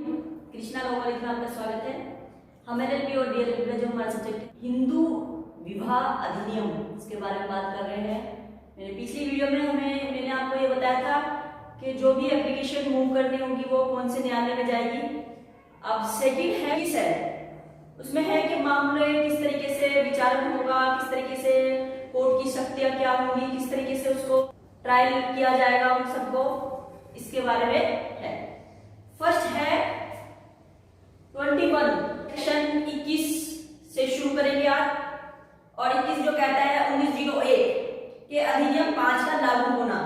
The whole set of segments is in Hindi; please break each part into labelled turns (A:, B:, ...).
A: कृष्णा लॉ कॉलेज में आपका स्वागत है। हम एलएलबी और डीएलएलबी का जो हमारा सब्जेक्ट है हिंदू विवाह अधिनियम, इसके बारे में बात कर रहे हैं। मेरे पिछली वीडियो में मैंने आपको ये बताया था कि जो भी एप्लीकेशन मूव करनी होगी वो कौन से न्यायालय में जाएगी। अब सेकंड है किस है, उसमें है कि मामले किस तरीके से विचारण होगा, किस तरीके से कोर्ट की शक्तियां क्या होंगी, किस तरीके से उसको ट्रायल किया जाएगा, उन सबको इसके बारे में है। फर्स्ट है 21 सेक्शन 21 से शुरू करेंगे आप, और 21 जो कहता है 1901 के अधिनियम 5 का लागू होना।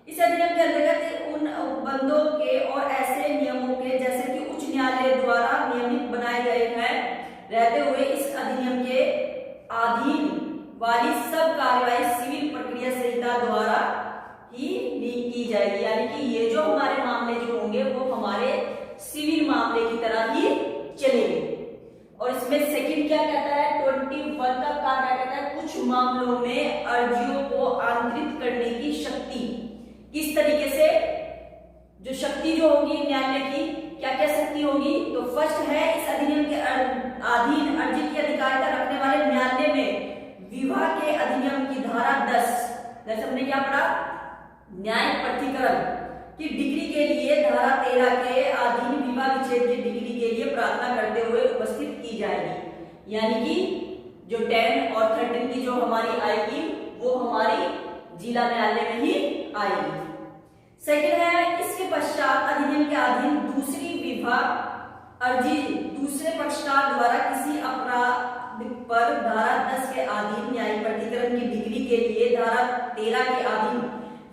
A: इस अधिनियम के अंतर्गत उन बंदों के और ऐसे नियमों के जैसे कि उच्च न्यायालय द्वारा नियमित बनाए गए हैं रहते हुए इस अधिनियम के अधीन वाली सब कार्यवाही सिविल प्रक्रिया संहिता द्वारा ही की जाएगी। यानी कि ये जो हमारे मामले जो होंगे वो हमारे सिविल मामले की तरह ही चलेंगे। और इसमें सेकंड क्या कहता है, 21 का क्या कहता है, कुछ मामलों में अर्जियों को आंतरित करने की शक्ति, किस तरीके से जो शक्ति जो होगी न्यायालय की, क्या क्या शक्ति होगी। तो फर्स्ट है इस अधिनियम के अधीन अर्जी की अधिकारिता रखने वाले न्यायालय में विवाह के अधिनियम की धारा 10 जैसे हमने क्या पढ़ा, न्याय प्राधिकरण की डिग्री के लिए धारा 13 के अधीन विवाह विच्छेद की डिग्री के लिए प्रार्थना करते हुए उपस्थित की जाएगी। यानी कि जो 10 और 13 की जो हमारी आएगी वो हमारी जिला न्यायालय में ही आएगी। सेकंड है इसके पश्चात अधिनियम के अधीन दूसरी विवाह अर्जी दूसरे पक्षकार द्वारा किसी अपराध पर धारा 10 के अधीन न्यायिक प्राधिकरण की डिग्री के लिए धारा 13 के अधीन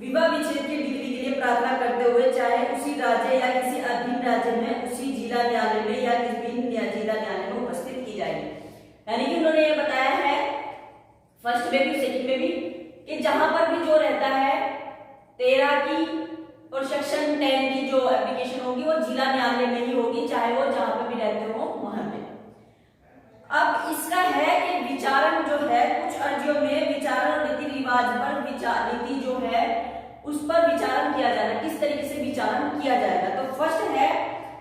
A: विवाह विच्छेद की डिग्री के लिए प्रार्थना करते हुए चाहे उसी राज्य या किसी अधीन राज्य में उसी जिला न्यायालय में या किसी जिला न्यायालय में उपस्थित की जाएगी। यानी कि उन्होंने ये बताया है फर्स्ट में भी सेकंड में भी कि जहां पर भी जो रहता है 13 की और सेक्शन 10 की जो एप्लीकेशन होगी वो जिला न्यायालय में ही होगी, चाहे वो जहां पर भी रहते हो वहां पे। अब इसका है कि विचारण जो है कुछ अर्जियों में विचारण और रीति रिवाज पर रीति जो है उस पर विचारण किया जाएगा, किस तरीके से विचारण किया जाएगा। तो फर्स्ट है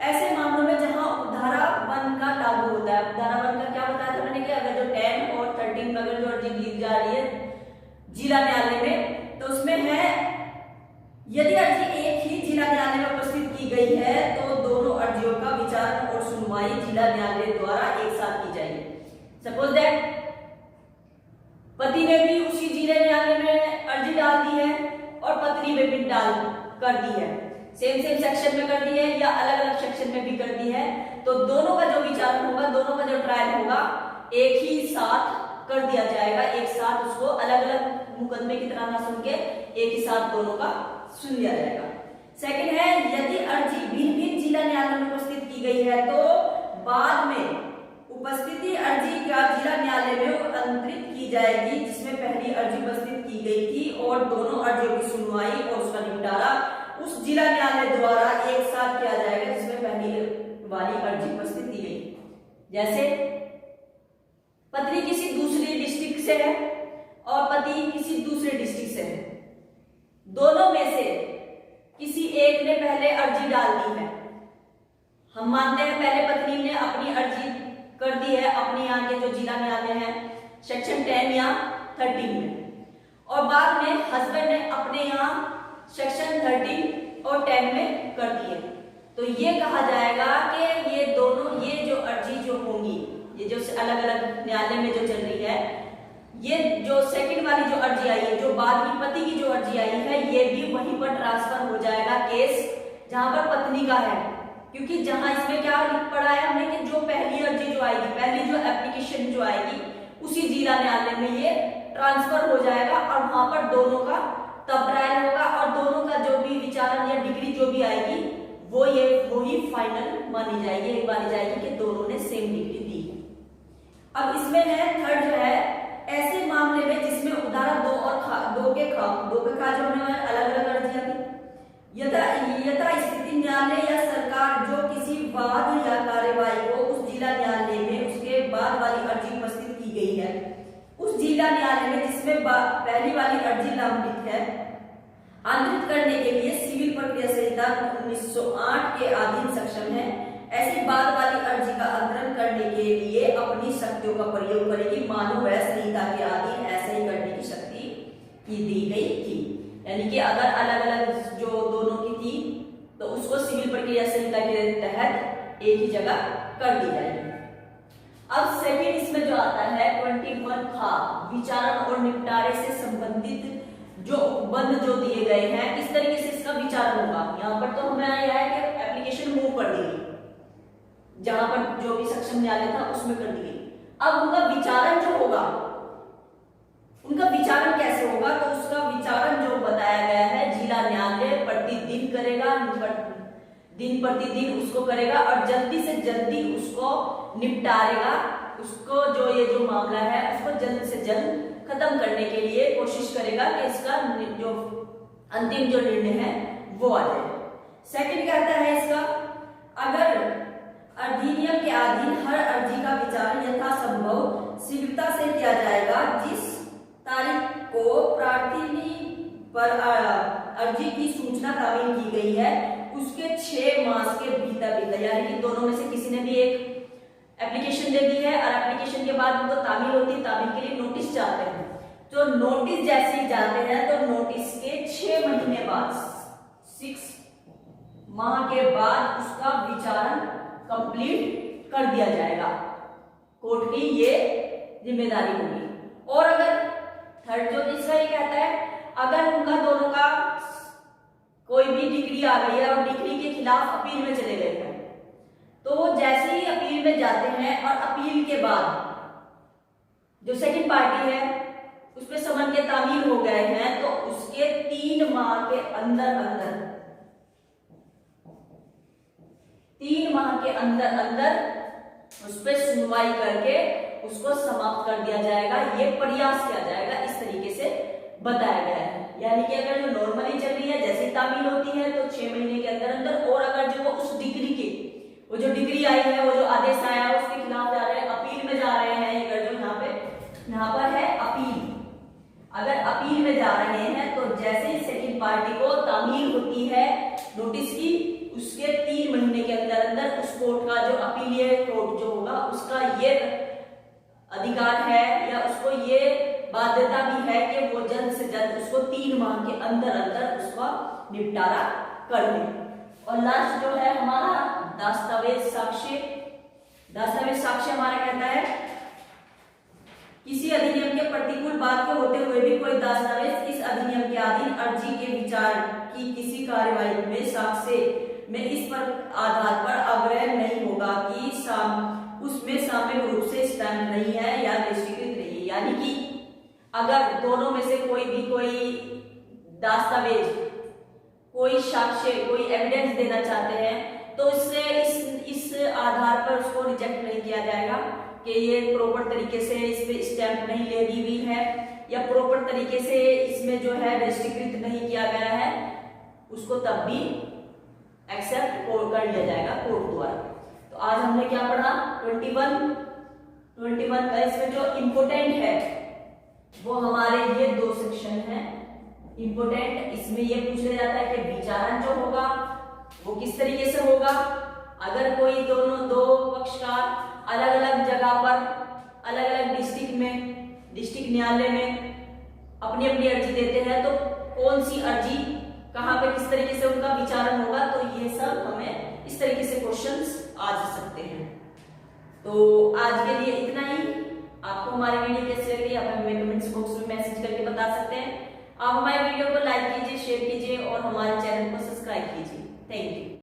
A: ऐसे मामलों में जहां धारा 1 का लागू होता है। धारा 1 का क्या बताया था मैंने कि अगर जो 10 और 13 में अगर जो अर्जी दी जा रही है जिला न्यायालय में, तो उसमें है यदि अर्जी एक ही जिला न्यायालय में उपस्थित की गई है तो दोनों अर्जियों का विचारण और सुनवाई जिला न्यायालय द्वारा एक साथ की जाएगी। सपोज दैट पति ने भी उसी जिला न्यायालय में अर्जी डाल दी है और पत्नी ने भी डाल कर दी है, सेम सेक्शन में कर दी है या अलग अलग सेक्शन में भी कर दी है, तो दोनों का जो विचारण होगा, दोनों का जो ट्रायल होगा एक ही साथ कर दिया जाएगा। एक साथ उसको अलग अलग मुकदमे की तरह ना सुन के एक ही साथ दोनों का सुन लिया जाएगा। सेकंड है यदि अर्जी भिन्न भिन्न जिला न्यायालय में उपस्थित की गई है तो बाद में उपस्थिति अर्जी का जिला न्यायालय में अंतरित की जाएगी जिसमें पहली अर्जी उपस्थित की गई थी, और दोनों अर्जियों की सुनवाई और उसका निपटारा उस जिला न्यायालय द्वारा एक साथ किया जाएगा जिसमें पहली वाली अर्जी उपस्थित की गई। जैसे पत्नी किसी दूसरी डिस्ट्रिक्ट से है और पति किसी दूसरे डिस्ट्रिक्ट से है, दोनों में से किसी एक ने पहले अर्जी डाल दी है। हम मानते हैं पहले पत्नी ने अपनी अर्जी कर दी है अपने यहाँ के जो जिला न्यायालय है सेक्शन 10 या 13 में, और बाद में हस्बैंड ने अपने यहाँ सेक्शन 13 और 10 में कर दी है। तो ये कहा जाएगा कि ये दोनों ये जो अर्जी जो होंगी, ये जो अलग अलग न्यायालय में जो चल रही है, ये जो सेकंड वाली जो अर्जी आई है, जो बाद की पति की जो अर्जी आई है, ये भी वहीं पर ट्रांसफर हो जाएगा केस जहां पर पत्नी का है। क्योंकि जहां इसमें क्या पढ़ा है हमने कि जो पहली अर्जी जो आएगी, पहली जो एप्लीकेशन जो आएगी उसी जिला न्यायालय में ये ट्रांसफर हो जाएगा और वहां पर दोनों का तब ट्रायल होगा और दोनों का जो भी विचारण या डिग्री जो भी आएगी वो ही फाइनल मानी जाएगी कि दोनों ने सेम डिग्री दी। अब इसमें है थर्ड जो है ऐसे मामले में जिसमें उदाहरण 2 के खा जो होने वाले अलग अलग अर्जियां थी, यथा स्थिति न्यायालय या सरकार जो किसी वाद या कार्यवाही को उस जिला न्यायालय में उसके बाद वाली अर्जी उपस्थित की गई है, उस जिला न्यायालय में जिसमें पहली वाली अर्जी लंबित है, आंतरिक करने के लिए सिविल प्रक्रिया संहिता 1908 के अधीन सक्षम है ऐसी बाद वाली अर्जी का अंतरण करने के लिए अपनी शक्तियों का प्रयोग करेगी, मानो वह संहिता के अधीन ऐसे ही करने की शक्ति की दी गई थी। यानी कि अगर अलग अलग जो दोनों की थी तो उसको सिविल प्रक्रिया संहिता के तहत एक ही जगह कर दी जाएगी। अब सेकंड इसमें जो आता है 21 था, विचारण और निपटारे से संबंधित जो उपबंध जो दिए गए हैं किस तरीके से इसका विचारण होगा। यहाँ पर तो हमें आया है कि एप्लीकेशन मूव कर दी गई, जहां पर जो भी सक्षम न्यायालय था उसमें कर दी गई। अब उनका विचारण जो होगा, उनका विचारण कैसे होगा, तो उसका विचारण जो बताया गया है जिला न्यायालय प्रतिदिन करेगा, दिन प्रतिदिन उसको करेगा और जल्दी से जल्दी उसको निपटारेगा, उसको जो मामला है उसको जल्द से जल्द खत्म करने के लिए कोशिश करेगा कि इसका जो अंतिम जो निर्णय है वो आ जाए। सेकंड कहता है इसका, अगर अधिनियम के अधीन हर अर्जी का विचारण यथासंभव शीघ्रता से किया जाएगा, जिस तारीख को प्रार्थी पर अर्जी की सूचना तामील की गई है उसके 6 मास के भीतर, यानी कि दोनों में से किसी ने भी एक एप्लीकेशन दे दी है और एप्लीकेशन के बाद उनको तामील होती है, तामील के लिए नोटिस जाते हैं, तो नोटिस जैसे ही जाते हैं तो नोटिस के 6 महीने बाद, 6 माह के बाद उसका विचारण कंप्लीट कर दिया जाएगा। कोर्ट की ये जिम्मेदारी होगी। और अगर थर्ड जो तीसरा ये कहता है, अगर उनका दोनों का कोई भी डिग्री आ गई है और डिग्री के खिलाफ अपील में चले गए हैं, तो वो जैसे ही अपील में जाते हैं और अपील के बाद जो सेकंड पार्टी है उसपे समन के तामील हो गए हैं, तो उसके 3 माह के अंदर अंदर 3 माह के अंदर अंदर उस पर सुनवाई करके उसको समाप्त कर दिया जाएगा। ये प्रयास किया जाएगा, इस तरीके से बताया गया है। यानी कि अगर जो नॉर्मली चल रही है जैसे तामील होती है तो 6 महीने के अंदर अंदर, और अगर जो उस डिग्री के वो जो डिग्री आई है, वो जो आदेश आया है उसके खिलाफ जा रहे हैं, अपील में जा रहे हैं, अगर जो यहाँ पर है अपील, अगर अपील में जा रहे हैं तो जैसे ही सेकंड पार्टी को तामील होती है नोटिस की, उसके 3 महीने के अंदर अंदर उस कोर्ट का जो अपीलीय कोर्ट जो होगा उसका ये अधिकार है या उसको ये बाध्यता भी है कि वो जल्द से जल्द उसको 3 माह के अंदर अंदर उसका निपटारा कर ले। और लास्ट जो है हमारा दस्तावेज साक्ष्य। दस्तावेज साक्ष्य हमारा कहता है, किसी अधिनियम के प्रतिकूल बात के होते हुए भी कोई दस्तावेज इस अधिनियम के अधीन अर्जी के विचार की किसी कार्यवाही में साक्ष्य में इस पर आधार पर अग्रह नहीं होगा कि उसमें सामूहिक रूप से स्टैम्प नहीं है या दृष्टिकृत नहीं है। यानी कि अगर दोनों में से कोई भी कोई दस्तावेज, कोई साक्ष्य, कोई एविडेंस देना चाहते हैं तो इससे इस आधार पर उसको रिजेक्ट नहीं किया जाएगा कि ये प्रॉपर तरीके से इस पे स्टैम्प नहीं लगी हुई है या प्रॉपर तरीके से इसमें जो है दृष्टिकृत नहीं किया गया है, उसको तब भी एक्सेप्ट कर लिया जाएगा कोर्ट द्वारा। तो आज हमने क्या पढ़ा, 21 का इसमें जो इम्पोर्टेंट है वो हमारे ये 2 सेक्शन है इम्पोर्टेंट। इसमें ये पूछ लिया जाता है कि विचारण जो होगा वो किस तरीके से होगा। अगर कोई दोनों 2 पक्षकार अलग अलग जगह पर, अलग अलग डिस्ट्रिक्ट में, डिस्ट्रिक्ट न्यायालय में अपनी अपनी अर्जी देते हैं तो कौन सी अर्जी कहाँ पे किस तरीके से उनका विचारण होगा, तो ये सब हमें इस तरीके से क्वेश्चंस आ सकते हैं। तो आज के लिए इतना ही। आपको हमारी वीडियो कैसी लग रही है आप हमें कमेंट्स बॉक्स में मैसेज करके बता सकते हैं। आप हमारे वीडियो को लाइक कीजिए, शेयर कीजिए और हमारे चैनल को सब्सक्राइब कीजिए। Thank you.